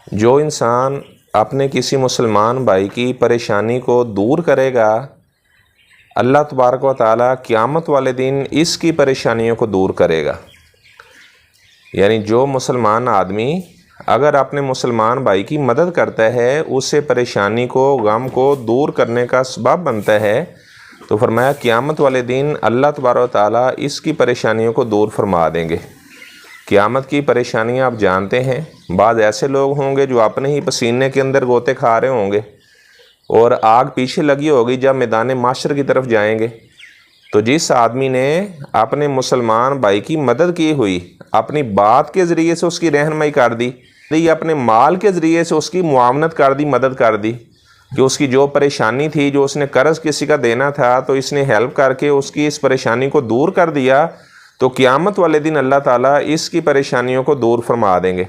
جو انسان اپنے کسی مسلمان بھائی کی پریشانی کو دور کرے گا، اللہ تبارک و تعالیٰ قیامت والے دن اس کی پریشانیوں کو دور کرے گا۔ یعنی جو مسلمان آدمی اگر اپنے مسلمان بھائی کی مدد کرتا ہے، اس سے پریشانی کو، غم کو دور کرنے کا سبب بنتا ہے، تو فرمایا قیامت والے دن اللہ تبارک و تعالیٰ اس کی پریشانیوں کو دور فرما دیں گے۔ قیامت کی پریشانیاں آپ جانتے ہیں، بعض ایسے لوگ ہوں گے جو اپنے ہی پسینے کے اندر گوتے کھا رہے ہوں گے اور آگ پیچھے لگی ہوگی جب میدان معاشر کی طرف جائیں گے۔ تو جس آدمی نے اپنے مسلمان بھائی کی مدد کی ہوئی، اپنی بات کے ذریعے سے اس کی رہنمائی کر دی، اپنے مال کے ذریعے سے اس کی معاونت کر دی، مدد کر دی، کہ اس کی جو پریشانی تھی، جو اس نے قرض کسی کا دینا تھا، تو اس نے ہیلپ کر کے اس کی اس پریشانی کو دور کر دیا، تو قیامت والے دن اللہ تعالیٰ اس کی پریشانیوں کو دور فرما دیں گے۔